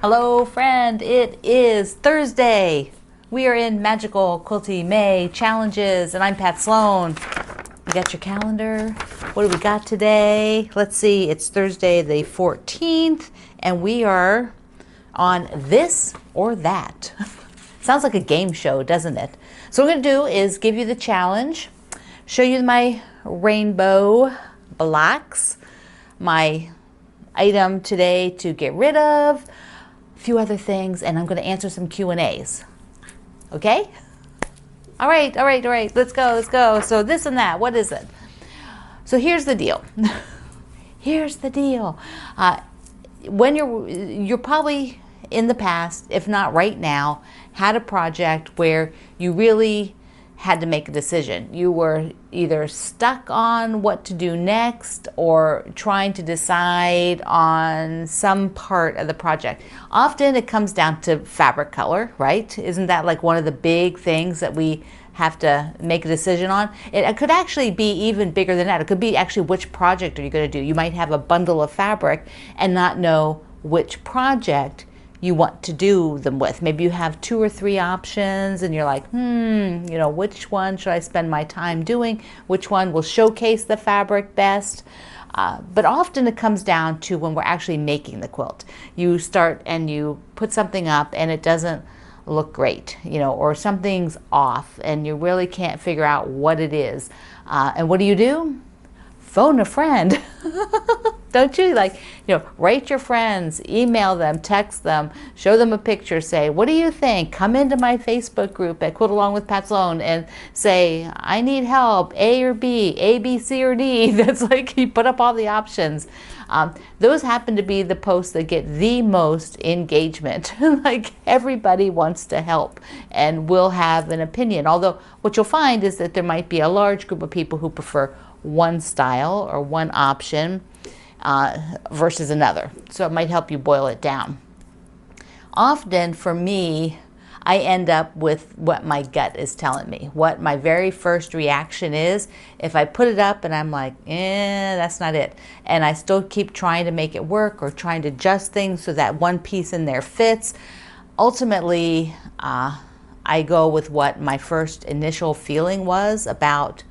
Hello friend, it is Thursday. We are in Magical Quilty May challenges and I'm Pat Sloan. You got your calendar? What do we got today? Let's see, it's Thursday the 14th and we are on this or that. Sounds like a game show, doesn't it? So what I'm gonna do is give you the challenge, show you my rainbow blocks, my item today to get rid of, a few other things, and I'm going to answer some Q&As. Okay? All right, let's go. So this and that, what is it? So here's the deal. Here's the deal. When you're probably in the past, if not right now, had a project where you really had to make a decision. You were either stuck on what to do next or trying to decide on some part of the project. Often it comes down to fabric color, right? Isn't that like one of the big things that we have to make a decision on? It could actually be even bigger than that. It could be actually which project are you going to do. You might have a bundle of fabric and not know which project you want to do them with. Maybe you have 2 or 3 options and you're like, which one should I spend my time doing? Which one will showcase the fabric best? But often it comes down to when we're actually making the quilt. You start and you put something up and it doesn't look great, or something's off and you really can't figure out what it is. And what do? Phone a friend. Don't you? Write your friends, email them, text them, show them a picture, say, what do you think? Come into my Facebook group at Quilt Along with Pat Sloan and say, I need help, A or B, A, B, C, or D. That's like you put up all the options. Those happen to be the posts that get the most engagement. Like everybody wants to help and will have an opinion. Although what you'll find is that there might be a large group of people who prefer one style or one option versus another. So it might help you boil it down. Often for me, I end up with what my gut is telling me, what my very first reaction is. If I put it up and I'm like, that's not it. And I still keep trying to make it work or trying to adjust things so that one piece in there fits. Ultimately, I go with what my first initial feeling was about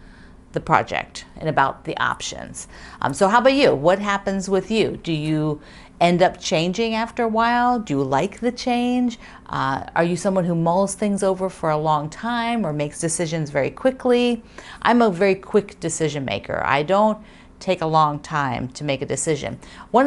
the project and about the options. So how about you? What happens with you? Do you end up changing after a while? Do you like the change? Are you someone who mulls things over for a long time or makes decisions very quickly? I'm a very quick decision maker. I don't take a long time to make a decision. One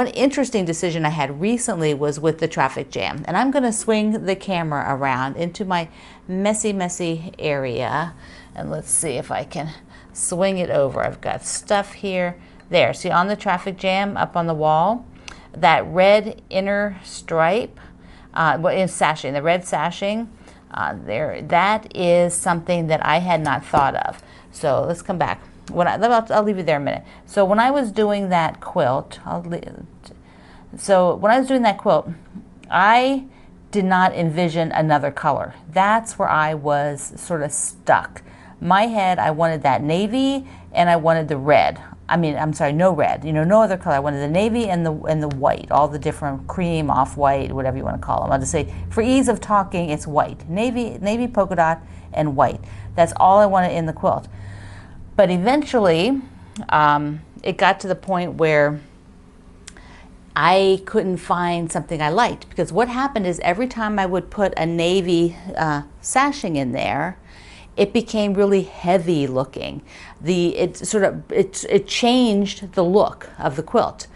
interesting decision I had recently was with the traffic jam. And I'm going to swing the camera around into my messy area. And let's see if I can swing it over. I've got stuff here. There, see on the traffic jam up on the wall, that red inner stripe, in sashing, the red sashing, there, that is something that I had not thought of. So let's come back. I'll leave you there a minute. So when I was doing that quilt, I did not envision another color. That's where I was sort of stuck. My head, I wanted that navy and I wanted the red. No red, no other color. I wanted the navy and the white, all the different cream, off-white, whatever you want to call them. I'll just say, for ease of talking, it's white. Navy polka dot and white. That's all I wanted in the quilt. But eventually, it got to the point where I couldn't find something I liked, because what happened is every time I would put a navy sashing in there, it became really heavy looking. It changed the look of the quilt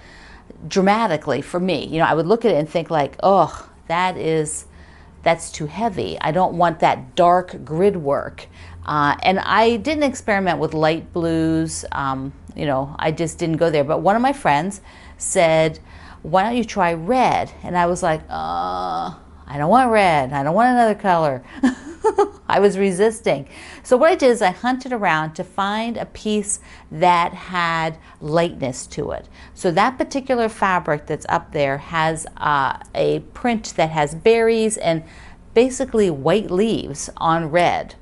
dramatically for me. I would look at it and think like, oh, that's too heavy. I don't want that dark grid work. And I didn't experiment with light blues. I just didn't go there. But one of my friends said, why don't you try red? And I was like, I don't want red. I don't want another color. I was resisting. So what I did is I hunted around to find a piece that had lightness to it. So that particular fabric that's up there has a print that has berries and basically white leaves on red.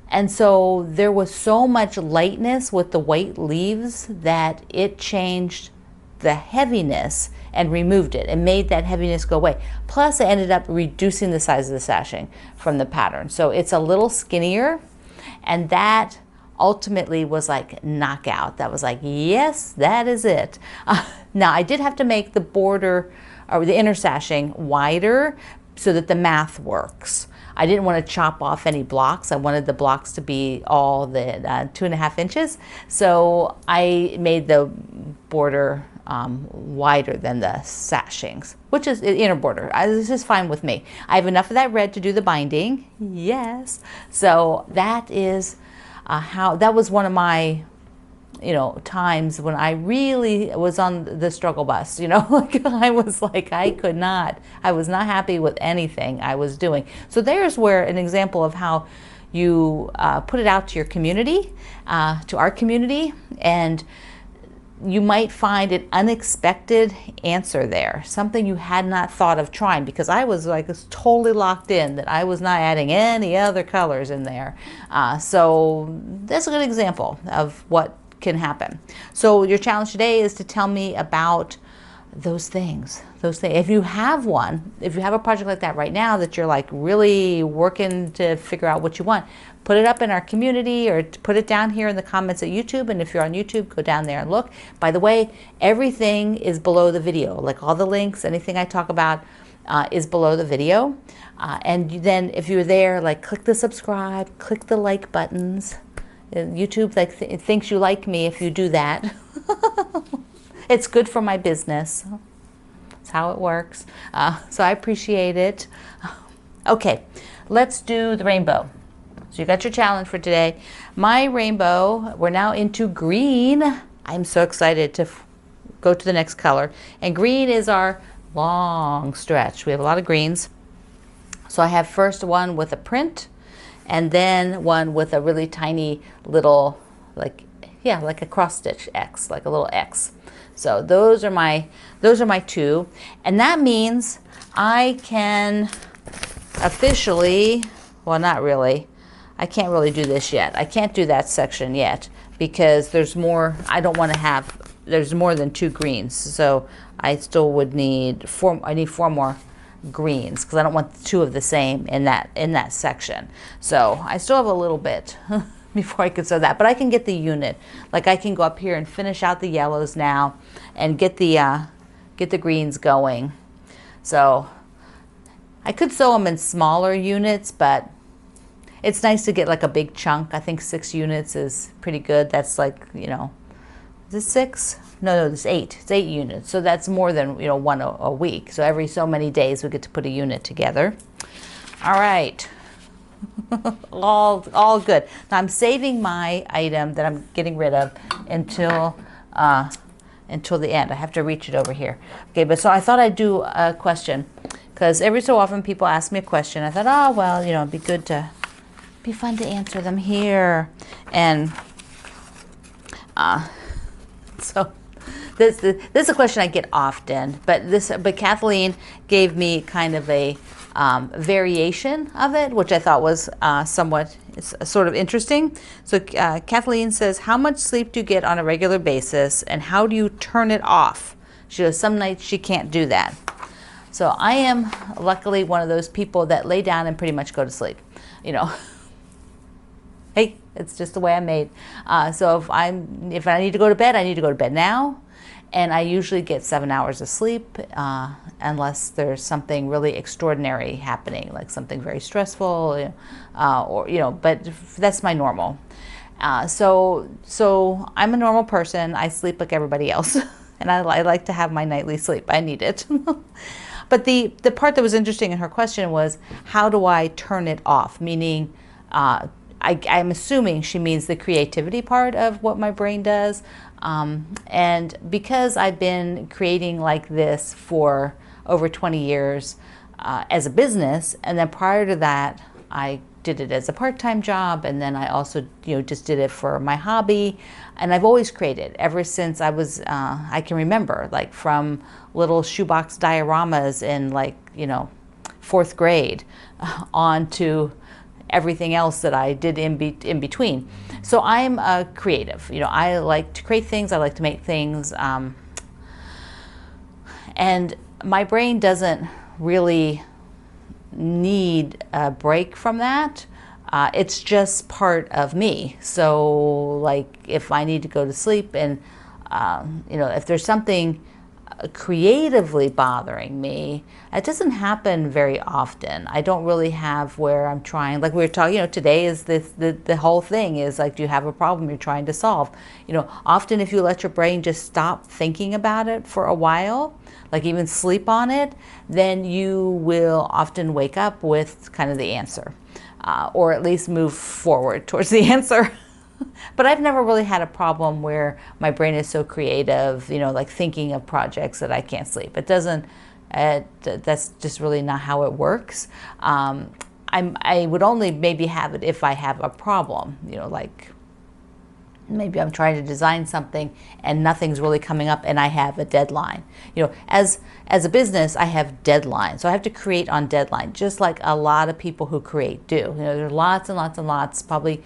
And so there was so much lightness with the white leaves that it changed the heaviness and removed it and made that heaviness go away. Plus I ended up reducing the size of the sashing from the pattern. So it's a little skinnier, and that ultimately was like knockout. That was like, yes, that is it. Now I did have to make the border or the inner sashing wider so that the math works. I didn't want to chop off any blocks. I wanted the blocks to be all the 2.5 inches. So I made the border wider than the sashings, which is the inner border. This is fine with me. I have enough of that red to do the binding. Yes. So that is that was one of my, times when I really was on the struggle bus, like I was like, I was not happy with anything I was doing. So there's where an example of how you put it out to your community, to our community, and you might find an unexpected answer there, something you had not thought of trying, because I was totally locked in that I was not adding any other colors in there. So that's a good example of what can happen. So your challenge today is to tell me about those things. If you have a project like that right now that you're like really working to figure out what you want, put it up in our community or put it down here in the comments at YouTube. And if you're on YouTube, go down there and look. By the way, everything is below the video. Like all the links, anything I talk about is below the video. And then if you're there, like click the subscribe, click the like buttons. YouTube thinks you like me if you do that. It's good for my business. That's how it works. So I appreciate it. Okay, let's do the rainbow. So you got your challenge for today. My rainbow, we're now into green. I'm so excited to go to the next color. And green is our long stretch. We have a lot of greens. So I have first one with a print, and then one with a really tiny little, like a cross stitch X, like a little X. So those are my two, and that means I can officially, well, not really. I can't really do this yet. I can't do that section yet because there's more. I don't want to have. There's more than 2 greens, so I still would need 4. I need 4 more greens because I don't want 2 of the same in that section. So I still have a little bit before I can sew that, but I can get the unit. Like I can go up here and finish out the yellows now and get the greens going. So I could sew them in smaller units, but it's nice to get like a big chunk. I think 6 units is pretty good. That's like, is it 6? No, it's 8. It's 8 units. So that's more than, one a week. So every so many days we get to put a unit together. All right. all good. Now I'm saving my item that I'm getting rid of until the end. I have to reach it over here. Okay, but so I thought I'd do a question because every so often people ask me a question. I thought, oh well, it'd be fun to answer them here. And so this is a question I get often, but Kathleen gave me kind of a variation of it, which I thought was sort of interesting. So Kathleen says, how much sleep do you get on a regular basis, and how do you turn it off? She goes, some nights she can't do that. So I am luckily one of those people that lay down and pretty much go to sleep. Hey, it's just the way I'm made. So if I need to go to bed, I need to go to bed now. And I usually get 7 hours of sleep unless there's something really extraordinary happening, like something very stressful, but that's my normal. So I'm a normal person. I sleep like everybody else. And I like to have my nightly sleep. I need it. But the part that was interesting in her question was, how do I turn it off? Meaning, I'm assuming she means the creativity part of what my brain does. And because I've been creating like this for over 20 years as a business, and then prior to that, I did it as a part-time job, and then I also just did it for my hobby. And I've always created ever since I was I can remember, like from little shoebox dioramas in 4th grade on to everything else that I did in between. So I'm a creative. I like to create things. I like to make things. And my brain doesn't really need a break from that. It's just part of me. So like if I need to go to sleep and, if there's something creatively bothering me, it doesn't happen very often. I don't really have where I'm trying, like we were talking, today is the whole thing is like, do you have a problem you're trying to solve? Often if you let your brain just stop thinking about it for a while, like even sleep on it, then you will often wake up with kind of the answer, or at least move forward towards the answer. But I've never really had a problem where my brain is so creative, like thinking of projects that I can't sleep. It doesn't, that's just really not how it works. I would only maybe have it if I have a problem, like maybe I'm trying to design something and nothing's really coming up and I have a deadline. As a business, I have deadlines. So I have to create on deadline, just like a lot of people who create do. There's lots and lots and lots, probably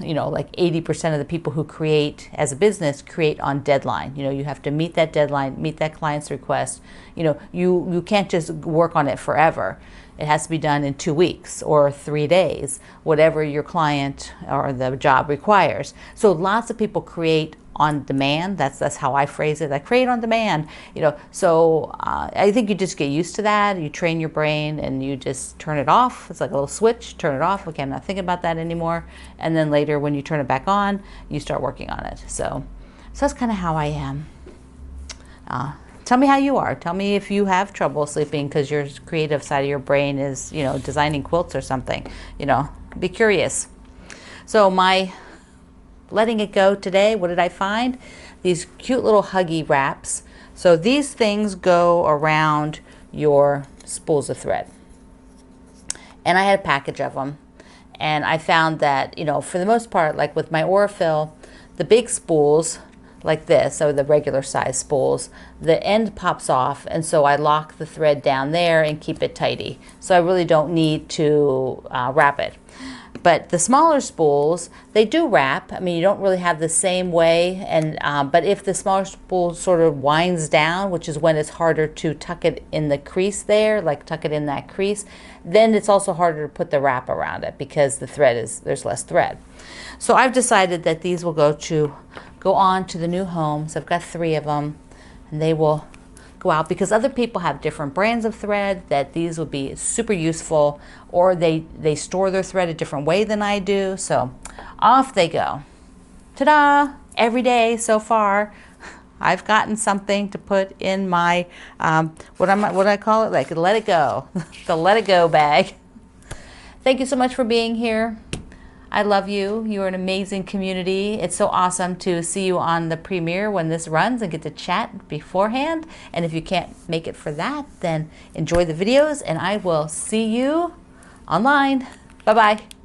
like 80% of the people who create as a business create on deadline. You have to meet that deadline, meet that client's request. You can't just work on it forever. It has to be done in 2 weeks or 3 days, whatever your client or the job requires. So lots of people create on demand. That's how I phrase it. I create on demand. So I think you just get used to that. You train your brain and you just turn it off. It's like a little switch. Turn it off. Okay, I'm not thinking about that anymore. And then later, when you turn it back on, you start working on it. So that's kind of how I am. Tell me how you are. Tell me if you have trouble sleeping because your creative side of your brain is, designing quilts or something. Be curious. So my letting it go today, what did I find? These cute little huggy wraps. So these things go around your spools of thread. And I had a package of them. And I found that, for the most part, like with my Aurifil, the big spools, like this, so the regular size spools, the end pops off, and so I lock the thread down there and keep it tidy. So I really don't need to wrap it. But the smaller spools, they do wrap. I mean, you don't really have the same way, and but if the smaller spool sort of winds down, which is when it's harder to tuck it in the crease there, like tuck it in that crease, then it's also harder to put the wrap around it because there's less thread. So I've decided that these will go on to the new home. So I've got 3 of them, and they will go out because other people have different brands of thread that these would be super useful, or they store their thread a different way than I do. So off they go. Ta-da! Every day so far, I've gotten something to put in my, what do I call it? Like let it go, the let it go bag. Thank you so much for being here. I love you. You're an amazing community. It's so awesome to see you on the premiere when this runs and get to chat beforehand. And if you can't make it for that, then enjoy the videos and I will see you online. Bye-bye.